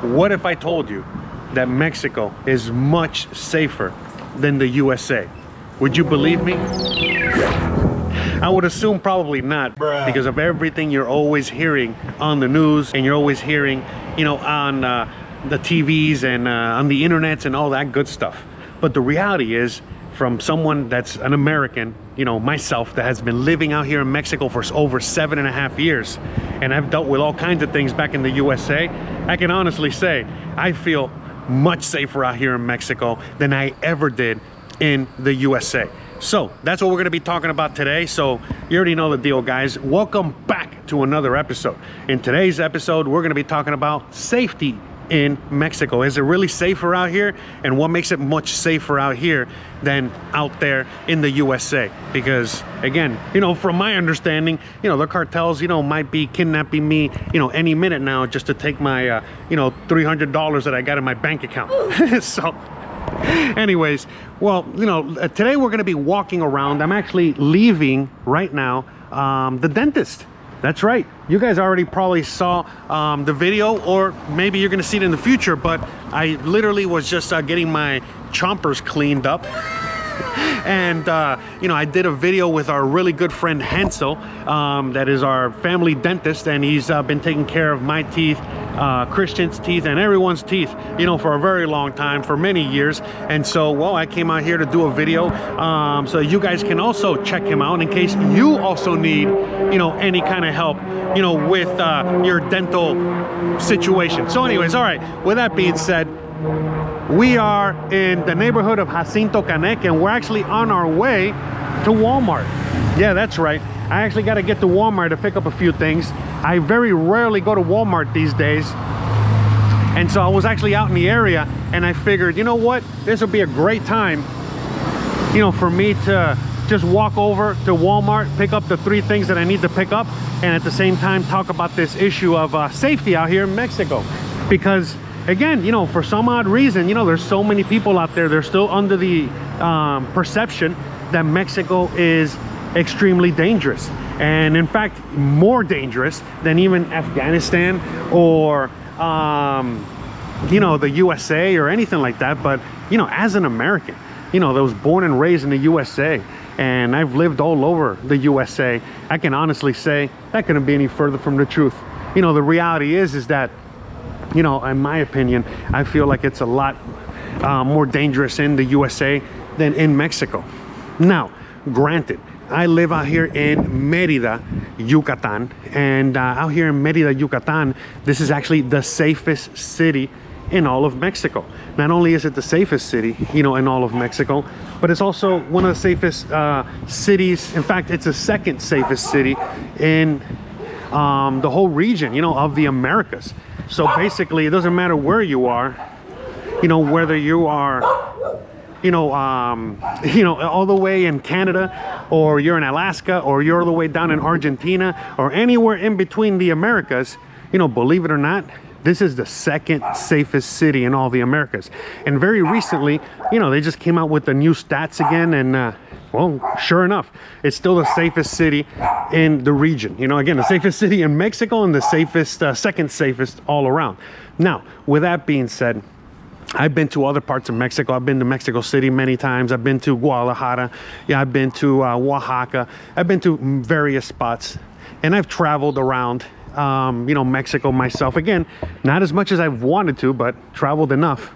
What if I told you that Mexico is much safer than the USA? Would you believe me? I would assume probably not, because of everything you're always hearing on the news, and you're always hearing, you know, on the TVs and on the internet and all that good stuff. But the reality is, from someone that's an American, you know, myself, that has been living out here in Mexico for over 7.5 years, and I've dealt with all kinds of things back in the USA, I can honestly say I feel much safer out here in Mexico than I ever did in the USA. So that's what we're going to be talking about today. So you already know the deal, guys. Welcome back to another episode. In today's episode, we're going to be talking about safety in Mexico. Is it really safer out here? And what makes it much safer out here than out there in the USA? Because again, you know, from my understanding, you know, the cartels, you know, might be kidnapping me, you know, any minute now, just to take my, you know, $300 that I got in my bank account. So anyways, well, you know, today we're going to be walking around. I'm actually leaving right now the dentist. That's right. You guys already probably saw the video, or maybe you're going to see it in the future, but I literally was just getting my chompers cleaned up. And you know, I did a video with our really good friend Hansel, that is our family dentist, and he's been taking care of my teeth, Christian's teeth, and everyone's teeth, you know, for a very long time, for many years. And so, well, I came out here to do a video so you guys can also check him out in case you also need, you know, any kind of help, you know, with your dental situation. So anyways, all right, with that being said, we are in the neighborhood of Jacinto Canec, and we're actually on our way to Walmart. Yeah, that's right. I actually got to get to Walmart to pick up a few things. I very rarely go to Walmart these days. And so I was actually out in the area, and I figured, you know what? This would be a great time, you know, for me to just walk over to Walmart, pick up the 3 things that I need to pick up, and at the same time talk about this issue of safety out here in Mexico. Because again, you know, for some odd reason, you know, there's so many people out there, they're still under the perception that Mexico is extremely dangerous. And in fact, more dangerous than even Afghanistan or, you know, the USA or anything like that. But, you know, as an American, you know, that was born and raised in the USA, and I've lived all over the USA, I can honestly say that couldn't be any further from the truth. You know, the reality is that, you know, in my opinion, I feel like it's a lot more dangerous in the USA than in Mexico. Now, granted, I live out here in Merida, Yucatan, and out here in Merida, Yucatan, this is actually the safest city in all of Mexico. Not only is it the safest city, you know, in all of Mexico, but it's also one of the safest cities. In fact, it's the second safest city in the whole region, you know, of the Americas. So basically, it doesn't matter where you are, you know, whether you are, you know, all the way in Canada, or you're in Alaska, or you're all the way down in Argentina, or anywhere in between the Americas, you know, believe it or not, this is the second safest city in all the Americas. And very recently, you know, they just came out with the new stats again, and well, sure enough, it's still the safest city in the region. You know, again, the safest city in Mexico, and the safest, second safest all around. Now, with that being said, I've been to other parts of Mexico. I've been to Mexico City many times. I've been to Guadalajara. Yeah, I've been to Oaxaca. I've been to various spots, and I've traveled around, you know, Mexico myself. Again, not as much as I've wanted to, but traveled enough.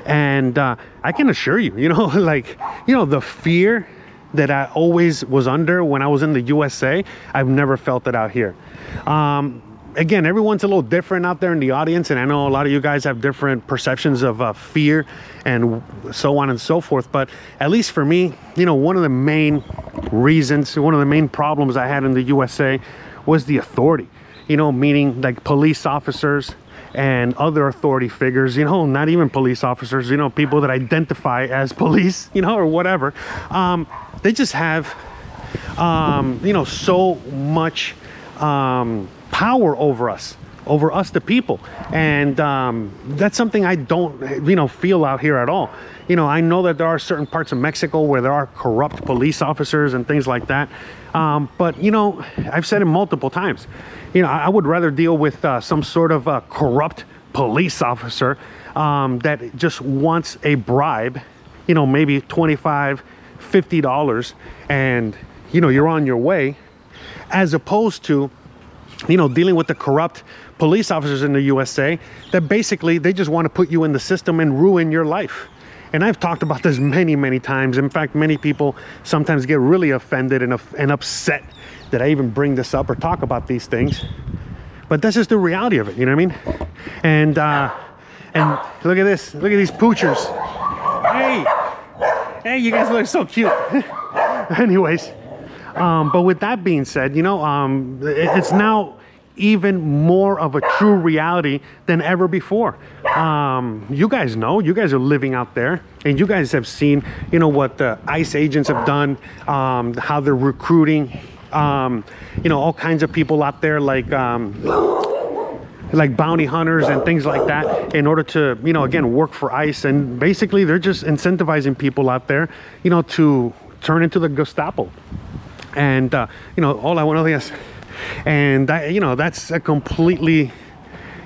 And I can assure you, you know, like, you know, the fear that I always was under when I was in the USA, I've never felt it out here. Again, everyone's a little different out there in the audience, and I know a lot of you guys have different perceptions of fear and so on and so forth. But at least for me, you know, one of the main reasons, one of the main problems I had in the USA was the authority, you know, meaning like police officers and other authority figures, you know, not even police officers, you know, people that identify as police, you know, or whatever. They just have, you know, so much power over us, the people. And that's something I don't, you know, feel out here at all. You know, I know that there are certain parts of Mexico where there are corrupt police officers and things like that. But, you know, I've said it multiple times, you know, I would rather deal with some sort of corrupt police officer that just wants a bribe, maybe $25, $50, and you're on your way, as opposed to dealing with the corrupt police officers in the USA that basically they just want to put you in the system and ruin your life. And I've talked about this many times. In fact, many people sometimes get really offended and upset that I even bring this up or talk about these things. But that's just the reality of it, you know what I mean? And look at this. Look at these poochers. Hey, you guys look so cute. Anyways, but with that being said, it's now even more of a true reality than ever before. You guys are living out there, and you guys have seen, what the ICE agents have done, how they're recruiting, all kinds of people out there, like bounty hunters and things like that, in order to, again, work for ICE. And basically they're just incentivizing people out there, to turn into the Gestapo. And, all I want to is, and that's a completely,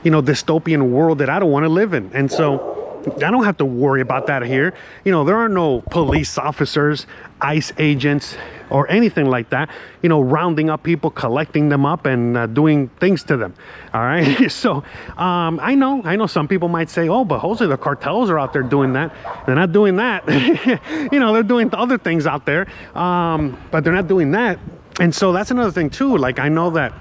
dystopian world that I don't want to live in. And so I don't have to worry about that here. There are no police officers, ICE agents, or anything like that, rounding up people, collecting them up, and doing things to them. All right. So I know some people might say, oh, but Jose, the cartels are out there doing that. They're not doing that. They're doing other things out there, but they're not doing that. And so that's another thing too. Like, I know that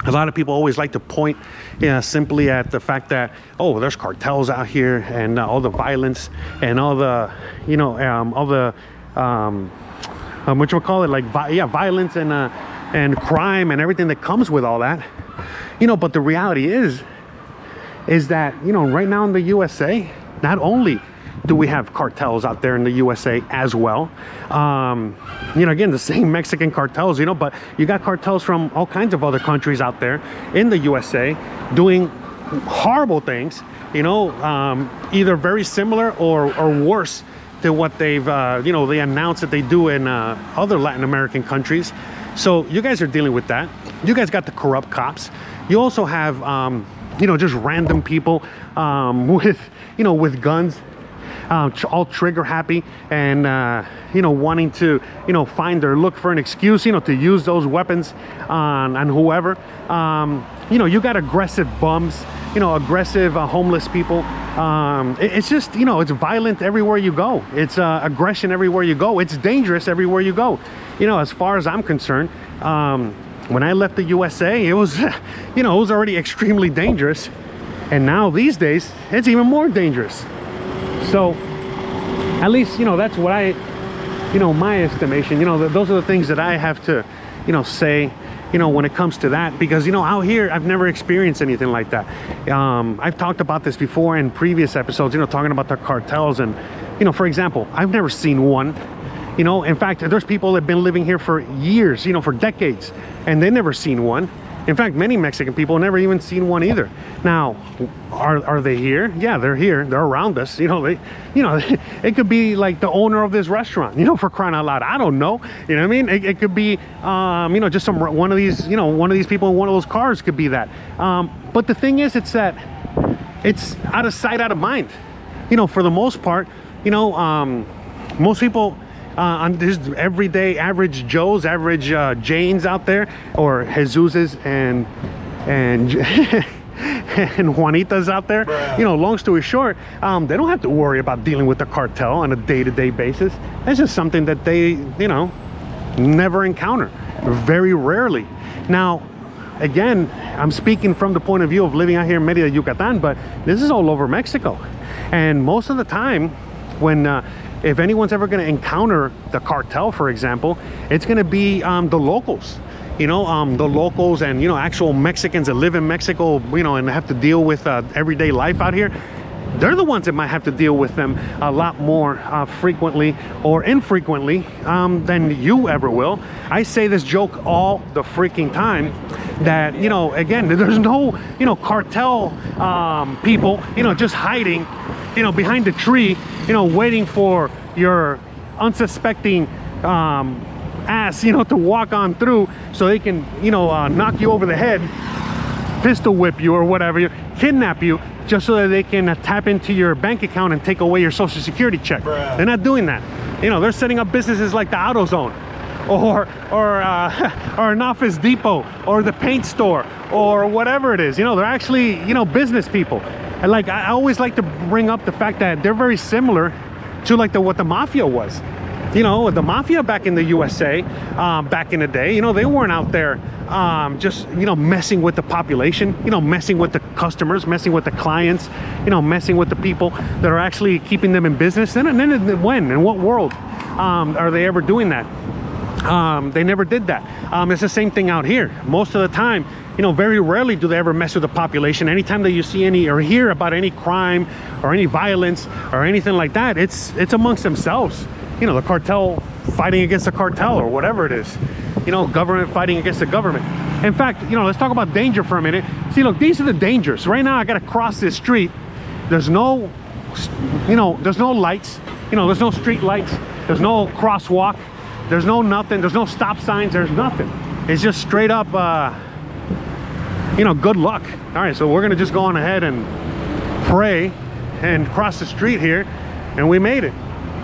a lot of people always like to point simply at the fact that, oh, there's cartels out here, and all the violence and all the, what you call it, like, violence and crime and everything that comes with all that. But the reality is that, right now in the USA, not only do we have cartels out there in the USA as well, again, the same Mexican cartels, but you got cartels from all kinds of other countries out there in the USA doing horrible things, either very similar or worse to what they've, they announced that they do in other Latin American countries. So you guys are dealing with that. You guys got the corrupt cops. You also have, just random people with guns, all trigger happy, and wanting to find or look for an excuse to use those weapons on whoever. You got aggressive bums, aggressive homeless people. It's just, it's violent everywhere you go. It's aggression everywhere you go. It's dangerous everywhere you go. As far as I'm concerned, when I left the USA, it was it was already extremely dangerous, and now these days it's even more dangerous. So at least, that's what I, my estimation, those are the things that I have to, say, when it comes to that, because, out here, I've never experienced anything like that. I've talked about this before in previous episodes, talking about the cartels, and, for example, I've never seen one. In fact, there's people that have been living here for years, for decades, and they've never seen one. In fact, many Mexican people have never even seen one either. Now, are they here? Yeah, they're here. They're around us. It could be like the owner of this restaurant, for crying out loud. I don't know. You know what I mean? It could be, just one of these people in one of those cars could be that. But the thing is, it's that it's out of sight, out of mind. For the most part, most people, on this everyday average Joes, average Janes out there, or Jesuses and and Juanitas out there, long story short, they don't have to worry about dealing with the cartel on a day-to-day basis. That's just something that they, never encounter, very rarely. Now, again, I'm speaking from the point of view of living out here in Merida, Yucatan, but this is all over Mexico. And most of the time, when if anyone's ever going to encounter the cartel, for example, it's going to be the locals. The locals and, actual Mexicans that live in Mexico, and have to deal with everyday life out here. They're the ones that might have to deal with them a lot more frequently or infrequently than you ever will. I say this joke all the freaking time that, again, there's no, cartel people, just hiding, behind a tree, waiting for your unsuspecting ass, to walk on through so they can, knock you over the head, pistol whip you or whatever, kidnap you, just so that they can tap into your bank account and take away your social security check. They're not doing that. You know, they're setting up businesses like the AutoZone, or an Office Depot, or the paint store, or whatever it is. You know, they're actually, you know, business people. And like, I always like to bring up the fact that they're very similar to like what the mafia was. You know, the mafia back in the USA, back in the day, you know, they weren't out there just, you know, messing with the population, you know, messing with the customers, messing with the clients, you know, messing with the people that are actually keeping them in business. And then when, in what world are they ever doing that? They never did that. It's the same thing out here. Most of the time, you know, very rarely do they ever mess with the population. Anytime that you see any or hear about any crime or any violence or anything like that, it's amongst themselves. You know, the cartel fighting against the cartel, or whatever it is. You know, government fighting against the government. In fact, you know, let's talk about danger for a minute. See, look, these are the dangers. Right now, I got to cross this street. There's no, you know, there's no lights. You know, there's no street lights. There's no crosswalk. There's no nothing. There's no stop signs. There's nothing. It's just straight up, you know, good luck. All right, so we're going to just go on ahead and pray and cross the street here. And we made it.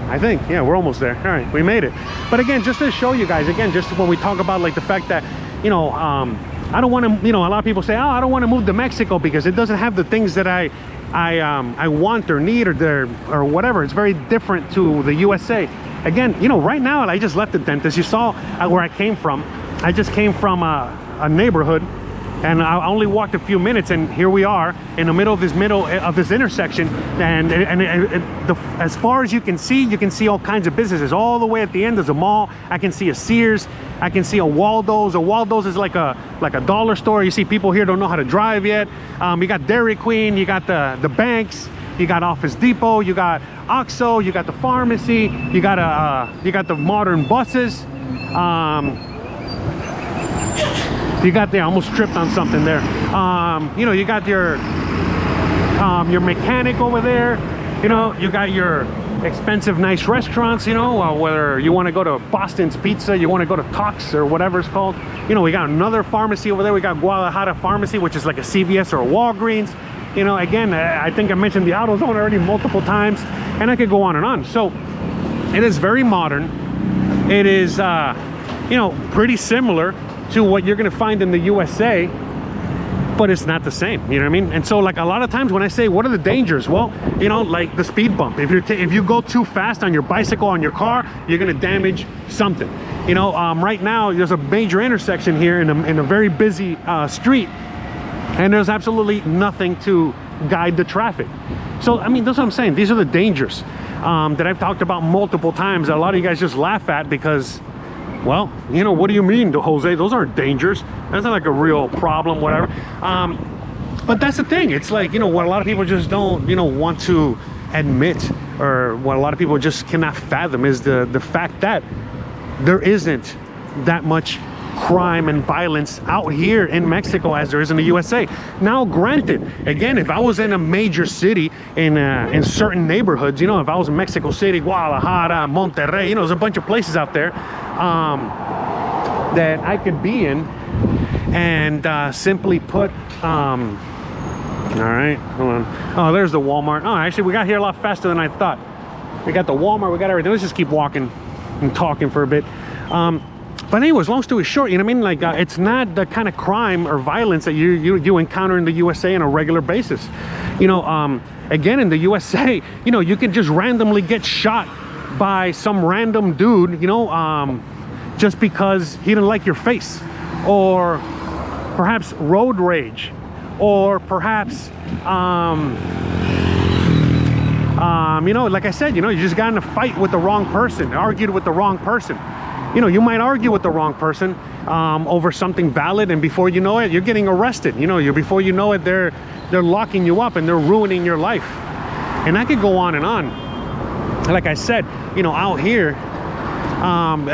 I think, yeah, we're almost there. All right, we made it. But again, just to show you guys, again, just when we talk about like the fact that, you know, I don't want to, you know, a lot of people say, oh, I don't want to move to Mexico because it doesn't have the things that I want or need or whatever. It's very different to the USA. Again, you know, right now I just left the dentist. You saw where I came from. I just came from a neighborhood, and I only walked a few minutes, and here we are in the middle of this intersection. And as far as you can see all kinds of businesses. All the way at the end there's a mall. I can see a Sears. I can see a Waldo's. A Waldo's is like a dollar store. You see, people here don't know how to drive yet. You got Dairy Queen. You got the banks. You got Office Depot. You got OXXO. You got the pharmacy. You got the modern buses. You got there, I almost tripped on something there. You know, you got your mechanic over there. You know, you got your expensive, nice restaurants. You know, whether you want to go to Boston's Pizza, you want to go to Tox or whatever it's called. You know, we got another pharmacy over there. We got Guadalajara Pharmacy, which is like a CVS or a Walgreens. You know, again, I think I mentioned the AutoZone already multiple times, and I could go on and on. So it is very modern. It is, you know, pretty similar to what you're going to find in the USA, but it's not the same. You know what I mean? And so, like, a lot of times when I say what are the dangers, well, you know, like the speed bump. If you go too fast on your bicycle, on your car, you're going to damage something. You know, right now there's a major intersection here in a very busy street, and there's absolutely nothing to guide the traffic. So I mean, that's what I'm saying. These are the dangers that I've talked about multiple times. A lot of you guys just laugh at because, well, you know, what do you mean, Jose? Those aren't dangers. That's not like a real problem, whatever. But that's the thing. It's like, you know, what a lot of people just don't, you know, want to admit, or what a lot of people just cannot fathom, is the fact that there isn't that much crime and violence out here in Mexico as there is in the USA. Now, granted, again, if I was in a major city in certain neighborhoods, you know, if I was in Mexico City, Guadalajara, Monterrey, you know, there's a bunch of places out there that I could be in and simply put, all right, hold on. Oh, there's the Walmart. Oh, actually, we got here a lot faster than I thought. We got the Walmart, we got everything. Let's just keep walking and talking for a bit. But anyways, long story short, you know what I mean? Like, it's not the kind of crime or violence that you encounter in the USA on a regular basis. You know, again, in the USA, you know, you can just randomly get shot by some random dude, you know, just because he didn't like your face, or perhaps road rage, or perhaps, you know, like I said, you know, you just got in a fight with the wrong person, argued with the wrong person. You know, you might argue with the wrong person over something valid, and before you know it, you're getting arrested. You know, before you know it, they're locking you up and they're ruining your life. And I could go on and on. Like I said, you know, out here,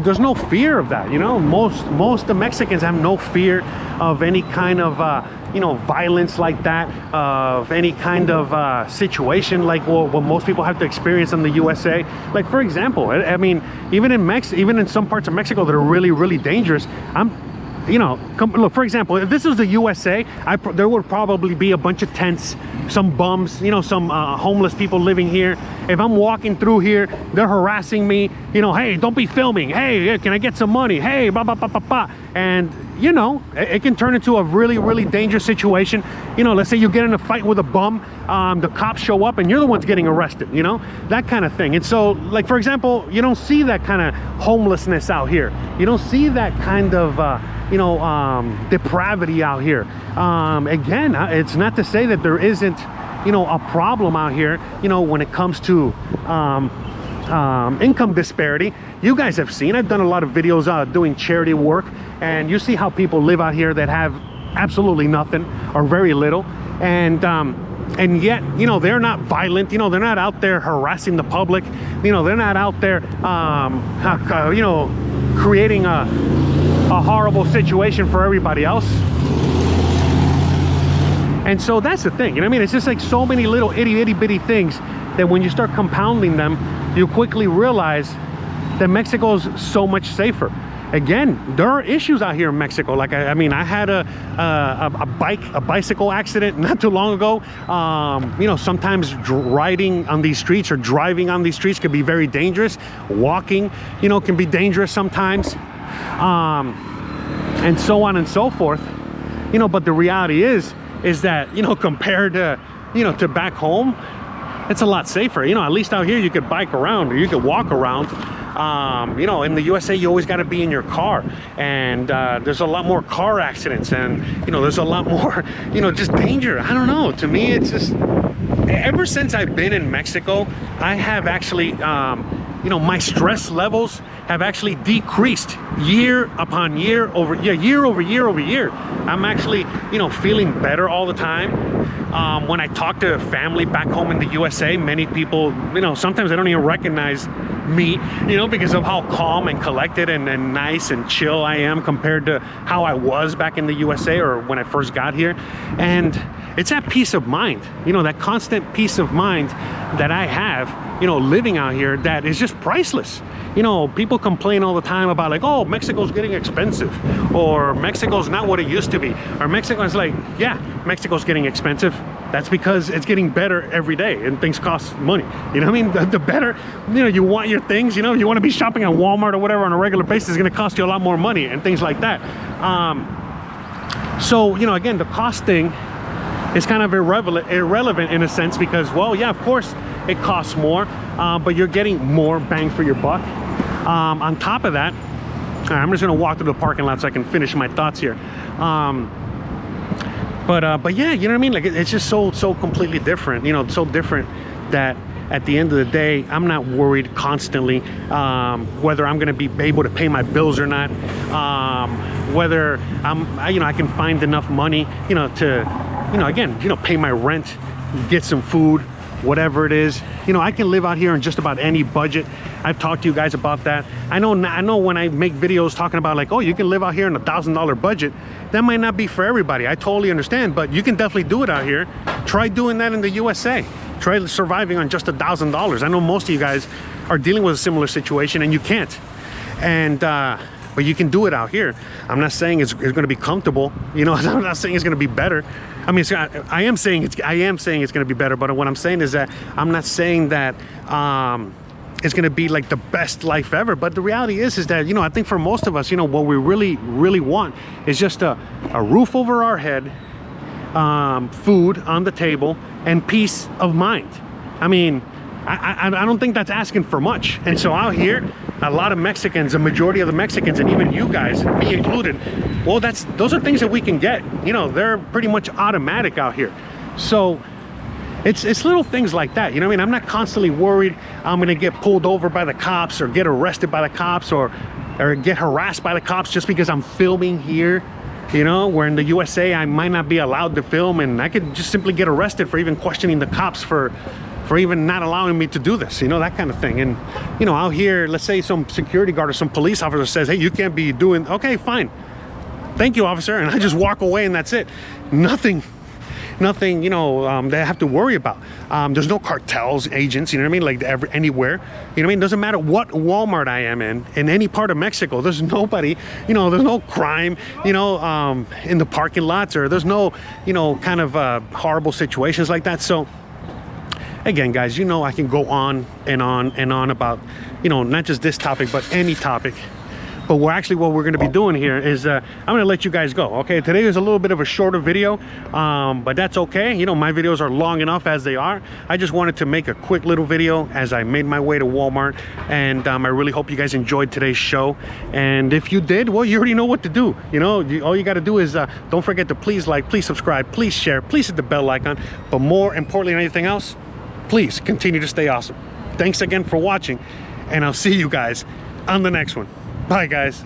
there's no fear of that. You know, most of the Mexicans have no fear of any kind of you know, violence like that, of any kind of situation like what most people have to experience in the USA. Like, for example, I mean, even in some parts of Mexico that are really, really dangerous, you know, look, for example, if this was the USA, there would probably be a bunch of tents, some bums, you know, some homeless people living here. If I'm walking through here, they're harassing me, you know, hey, don't be filming. Hey, can I get some money? Hey, blah, blah, blah, blah, blah. And, you know, it can turn into a really, really dangerous situation. You know, let's say you get in a fight with a bum, the cops show up and you're the ones getting arrested, you know, that kind of thing. And so, like, for example, you don't see that kind of homelessness out here. You don't see that kind of, you know, depravity out here. Again, it's not to say that there isn't, you know, a problem out here, you know, when it comes to income disparity. You guys have seen, I've done a lot of videos doing charity work, and you see how people live out here that have absolutely nothing or very little, and yet, you know, they're not violent, you know, they're not out there harassing the public, you know, they're not out there you know, creating a horrible situation for everybody else. And so that's the thing, you know what I mean? It's just like so many little itty bitty things that when you start compounding them, you quickly realize that Mexico's so much safer. Again, there are issues out here in Mexico. Like, I mean, I had a bicycle accident not too long ago. You know, sometimes riding on these streets or driving on these streets can be very dangerous. Walking, you know, can be dangerous sometimes. And so on and so forth. You know, but the reality is that, you know, compared to, you know, to back home, it's a lot safer. You know, at least out here you could bike around or you could walk around. You know, in the USA, you always got to be in your car, and there's a lot more car accidents, and, you know, there's a lot more, you know, just danger. I don't know. To me, it's just, ever since I've been in Mexico, I have actually, you know, my stress levels have actually decreased year upon year over year over year. I'm actually, you know, feeling better all the time. When I talk to family back home in the USA, many people, you know, sometimes they don't even recognize me, you know, because of how calm and collected and nice and chill I am compared to how I was back in the USA or when I first got here. And it's that peace of mind, you know, that constant peace of mind that I have, you know, living out here, that is just priceless. You know, people complain all the time about, like, oh, Mexico's getting expensive, or Mexico's not what it used to be, or Mexico's like, yeah, Mexico's getting expensive. That's because it's getting better every day and things cost money. You know what I mean? The better, you know, you want your things, you know, you want to be shopping at Walmart or whatever on a regular basis, it's going to cost you a lot more money and things like that. So, you know, again, the cost thing is kind of irrelevant in a sense, because, well, yeah, of course it costs more, but you're getting more bang for your buck. On top of that, I'm just going to walk through the parking lot so I can finish my thoughts here. But yeah, you know what I mean? Like, it's just so completely different, you know, so different that at the end of the day, I'm not worried constantly whether I'm going to be able to pay my bills or not, whether you know, I can find enough money, you know, to, you know, again, you know, pay my rent, get some food, whatever it is. You know, I can live out here on just about any budget. I've talked to you guys about that. I know when I make videos talking about, like, oh, you can live out here on $1,000 budget, that might not be for everybody. I totally understand, but you can definitely do it out here. Try doing that in the USA. Try surviving on just $1,000. I know most of you guys are dealing with a similar situation and you can't. And but you can do it out here. I'm not saying it's going to be comfortable, you know. I'm not saying it's going to be better. I mean, I am saying it's going to be better, but what I'm saying is that I'm not saying that it's going to be like the best life ever. But the reality is that, you know, I think for most of us, you know, what we really want is just a roof over our head, food on the table, and peace of mind. I mean, I don't think that's asking for much. And so out here, a lot of Mexicans, a majority of the Mexicans, and even you guys, me included, well, those are things that we can get. You know, they're pretty much automatic out here. So it's little things like that, you know what I mean? I'm not constantly worried I'm gonna get pulled over by the cops or get arrested by the cops or get harassed by the cops just because I'm filming here. You know, where in the USA I might not be allowed to film, and I could just simply get arrested for even questioning the cops for even not allowing me to do this, you know, that kind of thing. And, you know, out here, let's say some security guard or some police officer says, hey, you can't be doing, okay, fine, thank you, officer, and I just walk away and that's it. Nothing nothing, you know, they have to worry about. There's no cartels agents, you know what I mean, like anywhere, you know what I mean. Doesn't matter what Walmart I am in any part of Mexico, there's nobody, you know, there's no crime, you know, in the parking lots, or there's no, you know, kind of horrible situations like that. So again, guys, you know, I can go on and on and on about, you know, not just this topic, but any topic. But what we're going to be doing here is I'm going to let you guys go. Okay, today is a little bit of a shorter video, but that's okay. You know, my videos are long enough as they are. I just wanted to make a quick little video as I made my way to Walmart, and I really hope you guys enjoyed today's show. And if you did, well, you already know what to do. You know, all you got to do is don't forget to please like, please subscribe, please share, please hit the bell icon. But more importantly than anything else, please continue to stay awesome. Thanks again for watching, and I'll see you guys on the next one. Bye, guys.